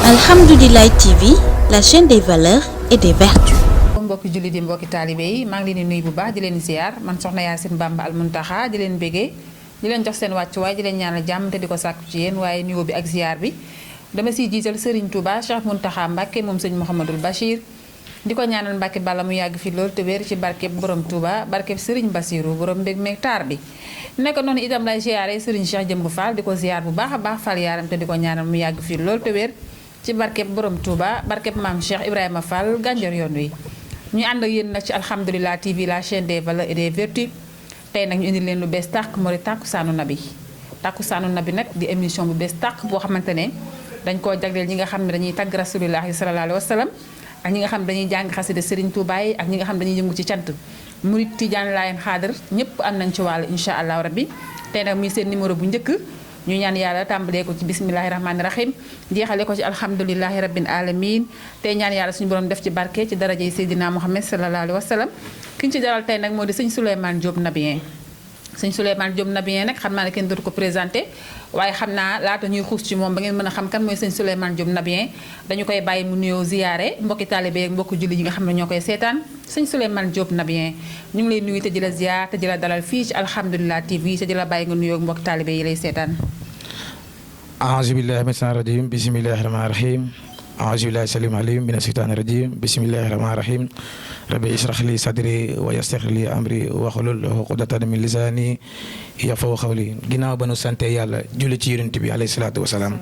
Alhamdoulilah TV, la chaîne des valeurs et des vertus. mbokki jullit yi mbokki taalibe yi maa ngi leen di nuyu bu baax di leen ziar man soxna Yacine Bamba Al Muntaxa di leen bégee di leen jox seen wàccuwaay di leen ñaanal jàmm te di ko sàkku ci yéen waaye nuyoo bi ak ziar bi dama siy jiital Serigne Touba Cheikh Muntaxa Mbacke moom sëñ Mouhamadul Bachir di ko ñaanal Mbacke bala mu yàgg fi loolu te wér ci barkeb borom Touba barkeb Serigne Bassirou borom mbég meeg taar bi nekk noonu itam lay ziaré Serigne Cheikh Jëmb Fall di ko ziar bu baax a baax Fall yaaram te di ko ñaanal mu yàgg fi loolu te wér ci barkeb borom Touba barkeb maam Cheikh Ibrahima Fall gànjar yoon wi ñu ànd ak yéen nag ci Alhamdoulilah TV la chaîne des valeurs et des vertus tey nag ñu indi leen lu bees tàq moo di Takkusaanu Nabi Takkusaanu Nabi nag di émission bu bees tàq boo xamante ne dañ koo jagleel ñi nga xam ne dañuy tagg rasulillahi sallallahu alayhi wa sallam ak ñi nga xam dañuy jàng xasida Serigne Touba yi ak ñi nga xam dañuy yëngu ci cant murit tijaan laayeen xaadar ñëpp am nañ ci wàll incha allah rabbi tey nag muy seen numéro bu njëkk ñu ñaan yàlla tàmbalee ko ci bismillahi rahmaani rahim jeexale ko ci alhamdulilahi rabbil alamin tey ñaan yàlla suñu borom def ci barke ci darajey Seydina Muhammad sallallahu alayhi wa sallam ki ñu ci dalal tey nag moo di sëñ Souleymane Diop Nabien sëñ Souleymane Diop Nabien nag xam naa ne kenn dootu ko présenté waaye xam naa laata ñuy xuus ci moom ba ngeen mën a xam kan mooy sëñ Souleymane Diop Nabien dañu koy bàyyi mu nuyoo ziyaare mbokki taalibe ak mbokki julli yi nga xam ne ñoo koy seetaan sëñ Souleymane Diop Nabien ñu ngi lay nuyu te di la ziyaar te di la dalal fii ci Alhamdoulilah TV te di la bàyyi nga nuyoo mbokki taalibe yi lay seetaan أعوذ بالله من الشيطان الرجيم بسم الله الرحمن الرحيم أعوذ بالله السليم العليم من الشيطان الرجيم بسم الله الرحمن الرحيم ربي اشرح لي صدري ويسر لي أمري واحلل عقدة من لساني يفقهوا قولي ginnaaw ba nu sante yàlla julli ci Yonent bi alayhi salaatu wasalaam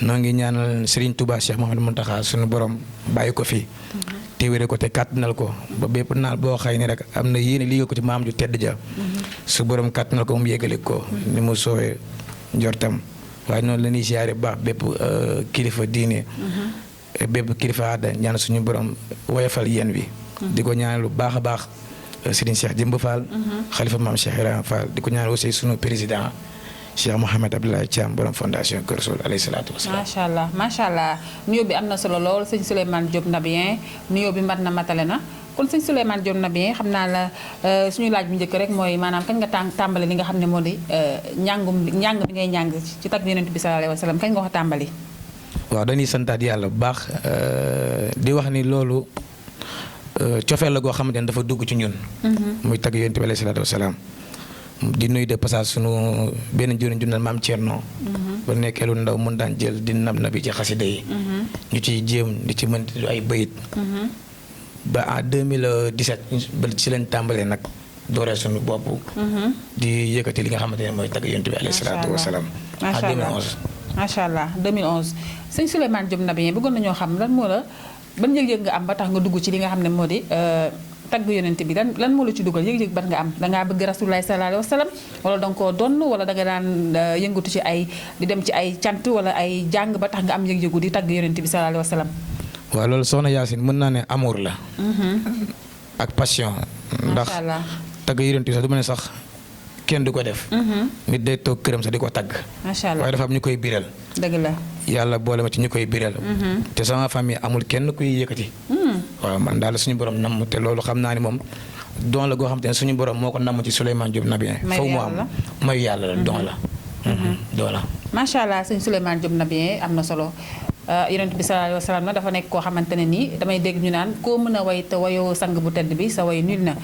noo ngi ñaanal Serigne Touba Cheikh Mouhamadou Mountakha sunu borom bàyyi ko fi te wéré ko te kàttanal ko ba bépp naal boo xëy ne rek am na yéene liggéey ko ci maam ju tedd ja su borom kàttanal ko mu yégale ko ni mu soowee njortam waaye noonu la ñuy ziare bu baax bépp kilifa diine bépp kilifa aada ñaan suñu borom woyofal yéen wi di ko ñaanal lu baax a baax Serigne Cheikh Jëmb Fall xalifa maam Cheikh Ibrahima Fall di ko ñaanal aussi sunu président Cheikh Mouhamed Abdoulaye Thiam borom fondation Kër Rasoul alayhi salaatu wasalaam macha allah nuyoo bi am na solo lool sëñ Souleymane Diop Nabien nuyoo bi mat na matale na kon sëñ Souleymane Diop Nabien xam naa la suñu laaj bu njëkk rek mooy maanaam kañ nga tàmbali li nga xam ne moo di njàng bi ngay njàng ci tagg Yonent bi sallallahu alayhi wa sallam kañ nga ko tàmbali. waaw dañuy santaat yàlla bu baax di wax ni loolu cofeel la goo xamante ne dafa dugg ci ñun. muy tagg Yonent bi alayhi salaatu wa salaam di nuyu de passage sunu benn jëriñ ju naan maam Thierno. ba nekkee lu ndaw mun daan jël di nab nabi ci xasida yi. ñu ciy jéem di ci mën ay bayit. ba en 2017 ba ci leen tàmbalee nag dooree suñu bopp. di yëkkati li nga xamante ne mooy tagg Yonent bi alayhi salaatu wa salaam. macha allah 2011. macha allah 2011 sëñ Souleymane Diop Nabien bëggoon nañoo xam lan moo la ban yëg-yëg nga am ba tax nga dugg ci li nga xam ne moo di tagg Yonent bi lan moo la ci dugal yëg-yëg ban nga am dangaa bëgg Rasulullah sallallahu alayhi wa sallam wala danga koo donn wala danga daan yëngatu ci ay di dem ci ay cant wala ay jàng ba tax nga am yëg-yëgu di tagg Yonent bi sallallahu alayhi wa sallam. waaw loolu soxna Yacine mën naa ne amour la. ak passion. ndax tagg Yonent bi sax du ma ne sax kenn du ko def. nit day toog këram sax di ko tagg. macha allah waaye dafa am ñu koy biral. dëgg la. yàlla boole ma ci ñu koy biral. te sama famille amul kenn kuy yëkkati. waaw man daal suñu borom namm te loolu xam naa ni moom don la goo xam te ne suñu borom moo ko namm ci Souleymane Diop Nabien. foofu mu am mayu yàlla la don la. don la. macha allah sëñ Souleymane Diop Nabien am na solo. Yonent bi sallallahu alayhi wa sallam nag dafa nekk koo xamante ne nii damay dégg ñu naan koo mën a way te wayoo sang bu tedd bi sa way nul na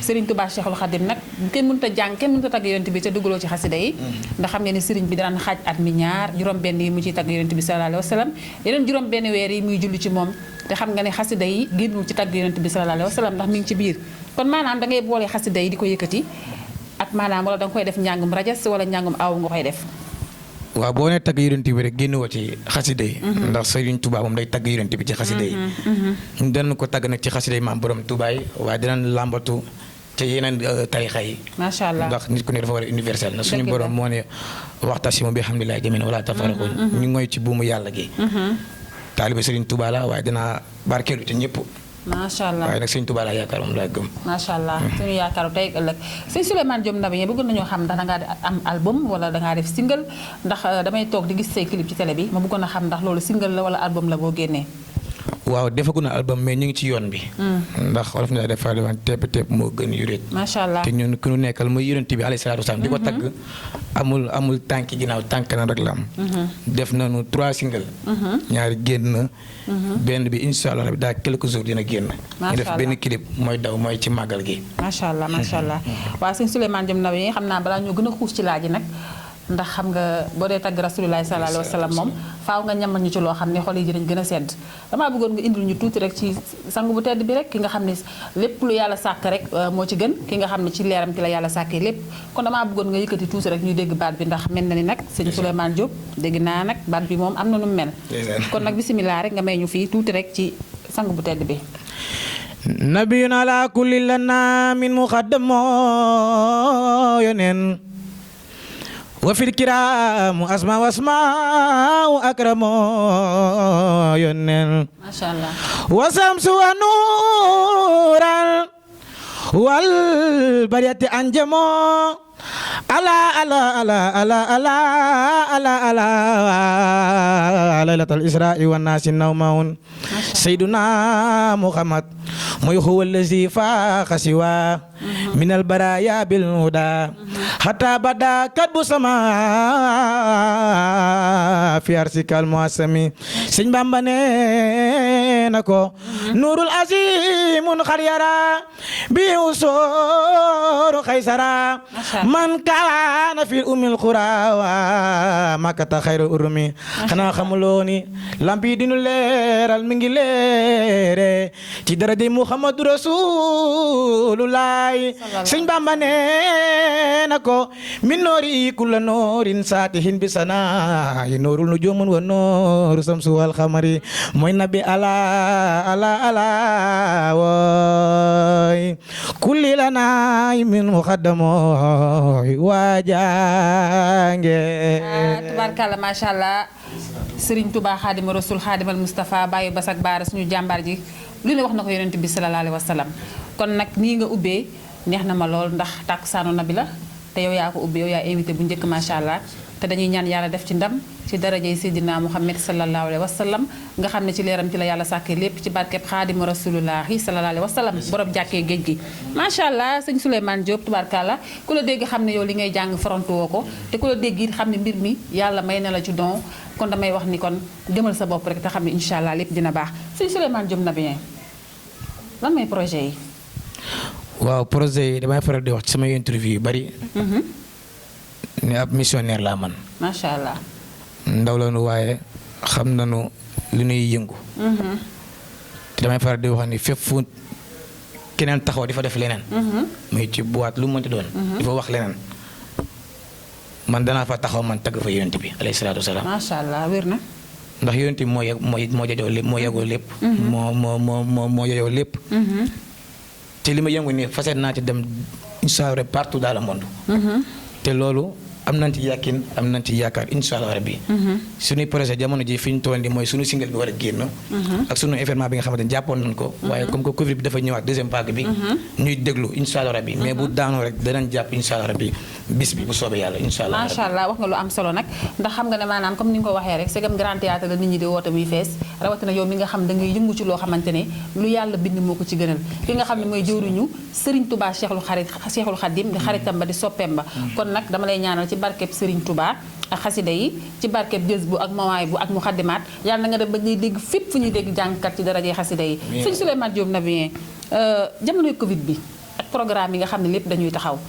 Serigne Touba Cheikhul Khadim nag kenn mënut a jàng kenn mënut a tagg Yonent bi te dugaloo ci xasida yi ndax xam ngeen ni Serigne bi daan xaaj at mi ñaar juróom-benn yi mu ciy tagg Yonent bi sallallahu alayhi wa sallam yeneen juróom-benn weer yi muy julli ci moom te xam nga ne xasida yi génnul ci tagg Yonent bi sallallahu alayhi wa sallam ndax mi ngi ci biir kon maanaam da ngay boole xasida yi di ko yëkkati ak maanaam wala da nga koy def njàngum rajas wala njàngum aw nga koy def. waaw boo nee tagg Yonent bi rek génn woo ci xasida yi ndax Serigne Touba moom day tagg Yonent bi ci xasida yi ñu danañ ko tagg nag ci xasida yi maam borom Touba yi waaye dinañ làmbatu ci yeneen tarixa yi macha allah ndax nit ku ne dafa war a universel na suñu borom moo ne waxtasimu bi hamdillahi jamii'an wala tafarraqu ñu ngoy ci buumu yàlla gi taalibe Serigne Touba la waaye dinaa barkeelu ci ñëpp macha allah waaye nag sëñ Touba laa yaakaar moom laa gëm. macha allah suñu yaakaaru tey ëllëg sëñ Souleymane Diop Nabien bëggoon nañoo xam ndax dangaa am album wala dangaa def single ndax damay toog di gis say clip ci télé bi ma bëggoon a xam ndax loolu single la wala album la boo génnee. waaw defagu na album mais ñu ngi ci yoon bi. ndax olof na dafa wax tepp moo gën yuréet. macha allah te ñun ku ñu nekkal mooy yonent bi alayhi salaatu wasalaam di ko tagg amul tànki ginnaaw tànk na rek la am. def nañu 3 single. ñaari génn. benn bi incha allah rabi daa quelques jours dina génn. ñu def benn clip mooy daw mooy ci màggal gi. macha allah macha allah waaw sëñ Souleymane Diop Naby xam naa balaa ñoo gën a xuus ci laaj yi nag. ndax xam nga boo dee tagg rasulillahi sallallahu alayhi wa sallam moom faaw nga ñamal ñu ci loo xam ne xol yi dinañ gën a sedd damaa bëggoon nga indil ñu tuuti rek ci sangu bu tedd bi rek ki nga xam ne lépp lu yàlla sàkk rek moo ci gën ki nga xam ne ci leeram ci la yàlla sàkkee lépp kon damaa bëggoon nga yëkkati tuuti rek ñu dégg baat bi ndax mel na ni nag sëñ Souleymane Diop dégg naa nag baat bi moom am na nu mu mel kon nag bisimilah rek nga may ñu fii tuuti rek ci sangu bu tedd bi nabiyuna ala kulli lana min muqaddamo yonen wa fil kiraamu asma akramu yonen masha Allah wa samsu wa nuuran wal bariyati anjamo ala laylatul isra'i wan nasi nawmaun sayyiduna Muhammad mooy huwa allazi faaqa siwa min al baraya bil huda hatta bada kadbu sama fi arsikal muasami Sëñ Bamba nee na ko nurul azimun xaryara bi usuru xaysara man kaana fi umil qura wa makata xayru urmi xanaa xamuloo ni lampi dinu leeral mi ngi leere ci daraja Muhammadu Rasulullah Sëñ Bamba nee na ko min noori kulla noorin saatihin bi sana yi noorul nujumun wa nooru samsu wal xamari mooy nabi ala woy kulli lana min muqaddamo waajange tubaarkalla masha Allah Serigne Touba Xaadimu Rasul Xaadimal Mustafa Baye Basak Baara suñu jàmbaar ji lu ne wax na ko yonent bi sallallahu alayhi wa sallam kon nag nii nga ubbee neex na ma lool ndax tàkkusaanu nabi la te yow yaa ko ubbee yow yaa invité bu njëkk macha allah te dañuy ñaan yàlla def ci ndam ci darajay Seydina Muhammad sallallahu alayhi wa sallam nga xam ne ci leeram ci la yàlla sàkkee lépp ci barkeb Xaadimu Rasulullahi sallallahu alayhi wa sallam borom jàkkee géej gi macha allah sëñ Souleymane Diop tubaarkalla ku la dégg xam ne yow li ngay jàng farantu woo ko te ku la dégg it xam ne mbir mi yàlla may na la ci don kon damay wax ni kon gëmal sa bopp rek te xam ne incha allah lépp dina baax sëñ Souleymane Diop Naby lan mooy projet yi. waaw projet yi damay faral di wax ci samay interview yu bari. ne ab missionnaire laa man. macha allah. ndaw la nu waaye xam nañu lu ñuy yëngu. te damay faral di wax ni fépp fu keneen taxaw di fa def leneen. muy ci boîte lu mu mënti doon. di fa wax leneen. man danaa fa taxaw man tagg fa yonent bi alayhi salaatu wasalaam. macha allah wér na. ndax yonent bi moo jajoo lépp moo yegoo lépp. moo yeyoo lépp. te li ma yëngu nii faset naa ci dem incha allah partout dans le monde. te loolu am nañ ci yàqin am nañ ci yaakaar incha allah rabbi. suñuy projet jamono ji fi ñu toll nii mooy suñu single bi war a génn. ak suñu événement bi nga xamante ne jàppoon nañ ko. waaye comme que Covid bi dafa ñëwaat deuxième vague bi. ñuy déglu incha allah rabbi mais bu daanoo rek danañ jàpp incha allah rabbi bis bi bu soobee yàlla incha allah. macha allah wax nga lu am solo nag ndax xam nga ne maanaam comme ni nga ko waxee rek c'est comme grand théâtre la nit ñi di woote muy fees rawatina yow mi nga xam da ngay yëngu ci loo xamante ne lu yàlla bind moo ko ci gënal ki nga xam ne mooy jëwriñu Serigne Touba Cheikhul Khadim di xaritam ba di soppeem ba kon nag dama lay ñaanal ci barkeb Serigne Touba ak xasida yi ci barkeb jës bu ak mawaay bu ak mu xaddimaat yàlla na nga dem ba ñuy dégg fépp fu ñuy dégg jàngkat ci darajee xasida yi sëñ Souleymane Diop Naby jamonoy Covid bi ak programme yi nga xam ne lépp dañuy taxaw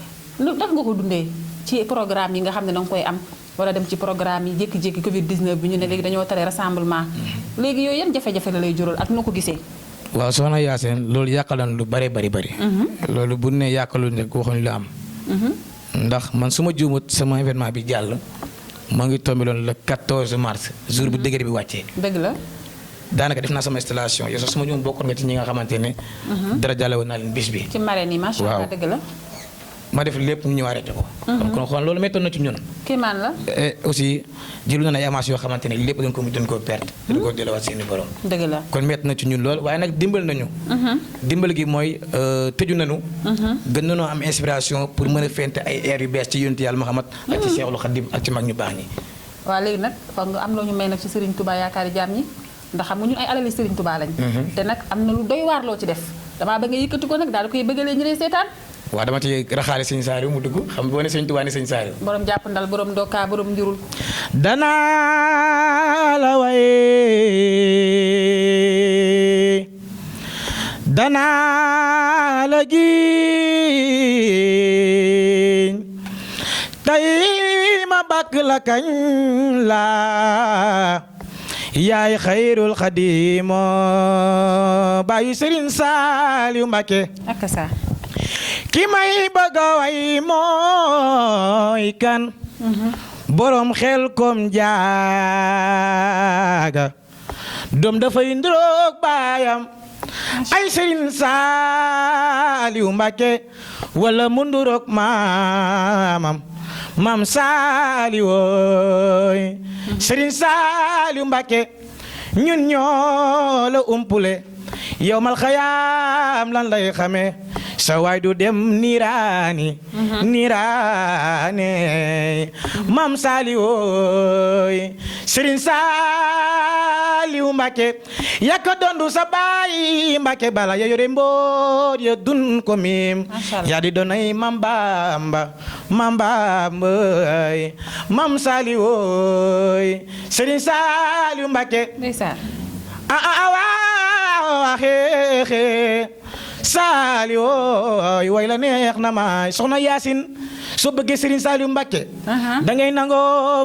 lu tax nga ko dundee ci programme yi nga xam ne danga koy am wala dem ci programme yi jékki-jékki Covid 19 bi ñu ne léegi dañoo tere rassemblement léegi yooyu yan jafe-jafe la lay jural ak noo ko gisee. waaw soxna Yacine loolu yàqaloon lu bari. loolu bu ne yàqaloon rek waxuñ lu am. ndax man su ma juumut sama événement bi jàll moo ngi tombé loon le 14 mars jour bu dëgër bi wàccee. dëgg la. daanaka def naa sama installation yow sax su ma juumut bokkoon nga ci ñi nga xamante ne. dara jàlle woon naa leen bis bi. ci marraine yi macha allah dëgg la. ma def lépp ñu ñëw arrêté ko. kon xool loolu méttoon na ci ñun. kii man la. aussi jëlu na ay avance yoo xamante ne lépp dañ ko perte. dañ ko jëlewaat seeni borom. dëgg la kon métti na ci ñun lool waaye nag dimbal nañu. dimbal gi mooy tëju nañu. gën nañoo am inspiration pour mën a fente ay air yu bees ci yonent Yàlla Muhammad ak ci Seexul Xadim ak ci mag ñu baax ñi. waaw léegi nag foog nga am loo ñu may nag ci Serigne Touba yaakaari jaam ñi ndax xam nga ñun ay alali Serigne Touba lañ. te nag am na lu doy waar loo ci def damaa ba nga yëkkati ko nag daal di koy bëggalee ñu lay seetaan. waaw dama ci raxaale sëñ Saaliw mu dugg xam boo ne sëñ Tuubaa ne sëñ Saaliw. borom jàpp ndal borom ndokka borom njurul. danaa la waye danaa la giñ tey ma bakk la kañ la yaay xayrul xadimo baayu Sëriñ Saaliw Mbàkke ak sa ki may bëgg a way mooy kan borom xel kom jaaga doom dafay ndroog baayam ay Sëriñ Saaliw Mbàkke wala mu nduroog maamam maam Saaliw wooy Sëriñ Saaliw Mbàkke ñun ñoo la umpule yow mal xayaam lan lay xame sa waay du dem niiraani niiraane maam Saaliw wooy Sëriñ Saaliw Mbàkke yaka dondu sa baay Mbàkke bala ya yore mboot ya dun ko miim yaa di doonay maam Bamba maam Bamba maam Saaliw wooy Sëriñ Saaliw Mbàkke waaw xeexe Saaliw wooy way la neex na ma soxna Yaasin soo bëggee Sëriñ Saaliw Mbàkke da ngay nangoo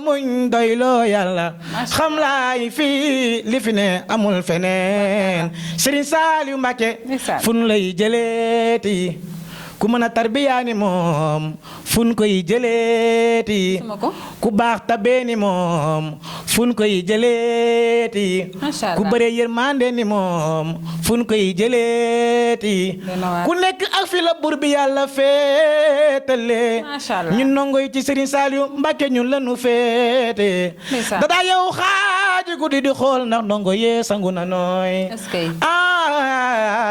muñ doyloo Yàlla xam laay fii li fi ne amul feneen Sëriñ Saaliw Mbàkke fu nu lay jëleeti ku mën a tarbiyaani moom fun koy jëleeti ku baax tabee ni moom fun koy jëleeti ku bëree yërmande ni moom fun koy jëleeti ku nekk ak fi la buur bi Yàlla féetale ñun ndongoy ci Sëriñ Saaliw Mbàkke ñun la nu féete dadaa yow xaaji guddi di xool ndax ndongo yee sangu na nooy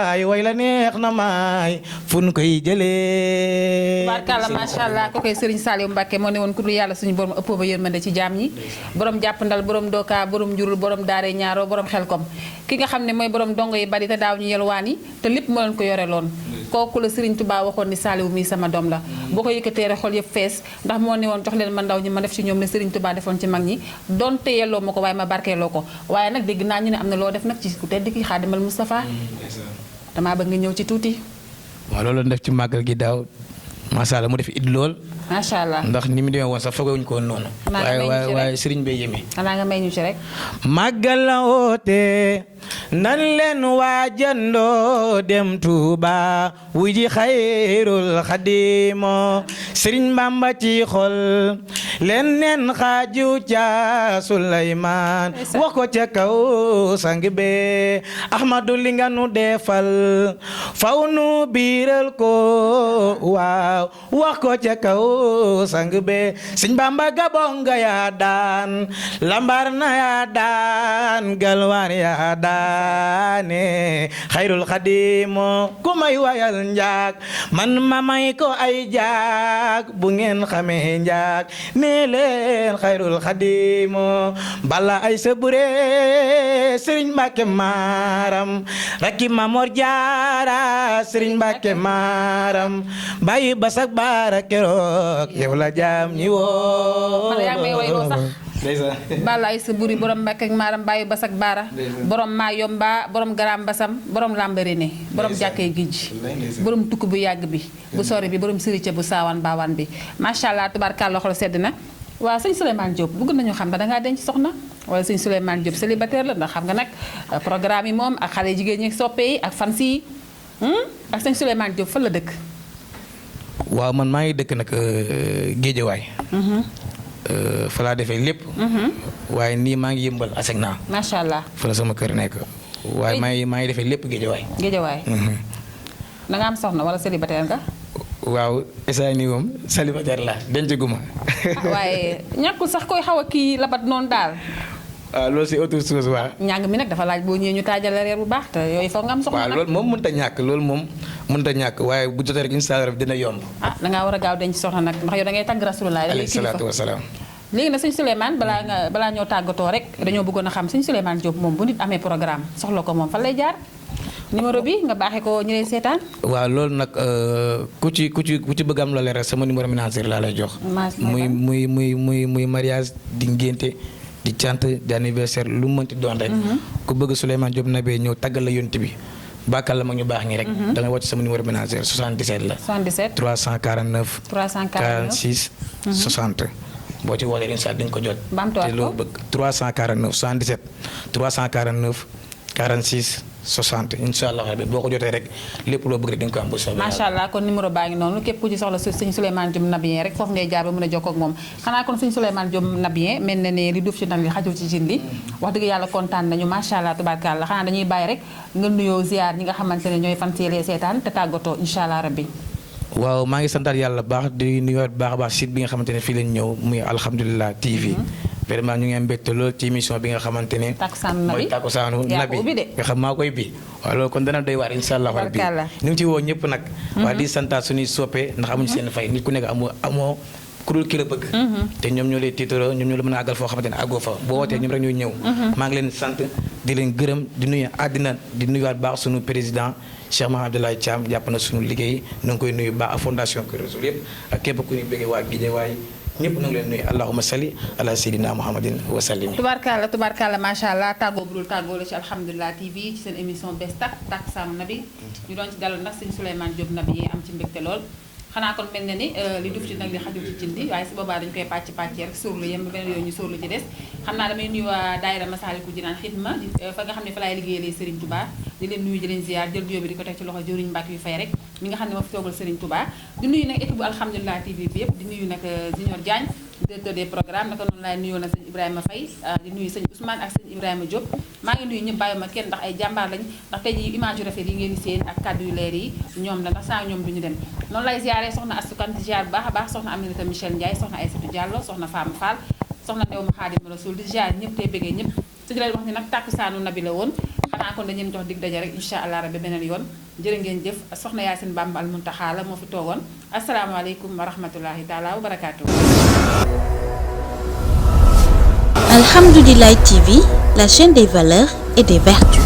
ay way la neex na maay fun koy barkalla macha allah ko koy Sëriñ Saaliw Mbàkke moo ne woon ku dul Yàlla suñu borom ëppoo ba yërmande ci jaam ñi borom jàpp ndal borom dooka borom njurul borom daare ñaaro borom xel kom ki nga xam ne mooy borom dongo yi bari te daaw ñu yelwaan yi te lépp moo leen ko yore loon kooku la Sëriñ Tuubaa waxoon ni Saaliw mii sama doom la boo ko yëkkatee rek xol yëpp fees ndax moo ne woon jox leen ma ndaw ñi ma def ci ñoom ne Sëriñ Tuubaa defoon ci mag ñi donte yelloo ma ko waaye ma barkeeloo ko waaye nag dégg naa ñu ne am na loo def nag ci ku tedd ki Xaadimal Mustafaa damaa bëgg nga ñëw ci tuuti. waaw loolu def ci màggal gi daaw macha allah mu def it lool. macha allah ndax ni mu demee woon sax foogewuñu ko woon noonu. waaye sëriñ bee yéeme. xanaa nga may ñu ci rek. màggal la woote nan leen waajandoo dem Tuuba wuy ji xayrul xadimo Sëriñ Bamba ci xol leen neen xaaju ca Suleymaan wax ko ca kaw sang be Ahmadu li nga nu defal faw nu biiral ko waaw wax ko ca kaw sang be Sëriñ Bamba gabon nga yaa daan lambar na yaa daan galwaan yaa daane xayrul xadimo ku may wayal njaag man ma may ko ay jaag bu ngeen xamee njaag nee leen xayrul xadimo bala ay sa bure Sëriñ Mbàkke maaram rakki Mamor Jaara Sëriñ Mbàkke maaram bàyyi basak baara keroog yow la jaam ñi woo bala ay sa buri borom Mbàkke ak maaram bàyyi basak baara borom maa yomba borom garaam basam borom lambarine borom jàkkee gij borom tukk bu yàgg bi bu sori bi borom sërice bu saawaan baawaan bi macha allah tubaarkàlla xol sedd na waaw sëñ Souleymane Diop bëgg nañu xam ne dangaa denc soxna wala sëñ Souleymane Diop célibataire la ndax xam nga nag programme yi moom ak xale jigéen ñi soppe yi ak fans yi ak sëñ Souleymane Diop fan la dëkk waaw man maa ngi dëkk nag Géejawaay fa laa defee lépp waaye nii maa ngi yëmbal aseg naa macha allah fa la sama kër nekk waaye maa ngi defee lépp Géejawaay da nga am soxna wala célibataire nga waaw esa nii moom célibataire la dencaguma waaye ñàkkul sax koy xaw a kii labat noonu daal waaw loolu c'est autre chose waaw ñàng mi nag dafa laaj boo ñëwee ñu taajale reer bu baax te yooyu foog nga am soxna waaw loolu moom mënut a ñàkk waaye bu jotee rek incha allah dina yomb da ngaa war a gaaw denc soxna nag ndax yow da ngay tagg rasulullah alayhi salaatu wasalaam léegi nag sëñ Souleymane balaa ñoo tàggatoo rek dañoo bëggoon a xam sëñ Souleymane Diop moom bu nit amee programme soxla ko moom fan lay jaar numéro bi nga baaxee ko ñu lay seetaan. waaw loolu nag ku ci bëgg am loolee rek sama numéro ménagère laa lay jox. muy mariage di ngénte di cant di anniversaire lu mu mënti doon rek. ku bëgg Souleymane Diop Naby ñëw tàggal la yonent bi bàkkal la mag ñu baax ñi rek. da ngay wàcc sama numéro ménagère 77 la. 77 349. 46 60. boo ci wootee incha allah dañu ko jot. bamtuwaat te loo bëgg 349 77 349 46 60 incha allah rabi boo ko jotee rek lépp loo bëgg rek di nga ko am bu soobee. macha allah kon numéro baa ngi noonu képp ku ci soxla sëñ Souleymane Diop Naby rek foofu ngay jaar ba mën a jokkoo ak moom xanaa kon sëñ Souleymane Diop Naby mel na ne li duuf ci ndam li xajul ci cin li wax dëgg yàlla kontaan nañu macha allah tubaarkàlla xanaa dañuy bàyyi rek nga nuyoo ziar ñi nga xamante ne ñooy fan seelee seetaan te tàggatoo incha allah rabbi. waaw maa ngi santaat yàlla baax di nuyuwaat baax a baax site bi nga xamante ne fii lañ ñëw muy alhamdulilah TV. vraiment ñu ngi am mbégte lool ci émission bi nga xamante ne. mooy Takkusaanu Naby nga xam maa koy bi waaw loolu kon dana doy waar incha allah rabbi ñu ngi ci woo ñëpp nag. waa di santaat suñuy soppe ndax amuñu seen fay nit ku nekk amoo ku dul ki la bëgg. te ñoom ñoo lay tiitaroo ñoom ñoo la mën a àggal foo xamante ne àggoo fa boo wootee ñoom rek ñooy ñëw. maa ngi leen sant di leen gërëm di nuyu àddina di nuyuwaat baax suñu président Cheikh Mahamad Abdoulaye Thiam jàpp na suñu liggéey na nga koy nuyu baax ak fondation Kër Rasoul yëpp ak képp ku ñu bëggee waa Guédiawaye ñëpp na nga leen nuyu allahumma salli ala sayyidina muhammadin wa sallim. tubaarkàlla macha allah tàggoo bu dul tàggoo la ci alhamdulilah TV ci seen émission bés Takkusaanu Naby ñu doon ci dalal nag sëñ Souleymane Diop Naby am ci mbégte lool. xanaa kon mel na ni li duf ci nag li xajul ci cin li waaye si boobaa dañu koy pàcc rek sóorlu yem beneen yooyu ñu sóorlu ci des xam naa damay nuyu waa daayira Masaalikul Jinaan xidma fa nga xam ne fa laay liggéeyee Serigne Touba di leen nuyu di leen ziar jël bio bi di ko teg ci loxo jëriñ Mbàkke yu fay rek mi nga xam ne ma fi toogal Serigne Touba di nuyu nag équipe bu alhamdulilah TV bi yëpp di nuyu nag Junior Diagne directeur des programmes naka noonu laay nuyoo nag sëñ Ibrahima Faye di nuyu sëñ Ousmane ak sëñ Ibrahima Diop maa ngi nuyu ñëpp bàyyi ma kenn ndax ay jàmbaar lañ ndax tey ji image yu rafet yi ngeen di seen ak kàddu yu leer yi ñoom la ndax saa ñoom duñu dem noonu lay ziaré soxna Astukan di ziar bu baax a baax soxna Aminata Michel Ndiaye soxna Aïssatou Diallo soxna Fama Fall soxna Ndew ma Xaadim Rasul di ziar ñëpp tey bëggee ñëpp su di leen wax ni nag Takkusaanu Naby la woon xanaa kon dañu leen jox dig daje rek incha allah rabbi beneen yoon jërë ngeen jëf soxna Yaasin Bamba al Muntaxa la moo fi toogoon asalaamaaleykum wa rahmatullahi taala wa barakaatu. Alhamdoulilah TV, la chaîne des valeurs et des vertus.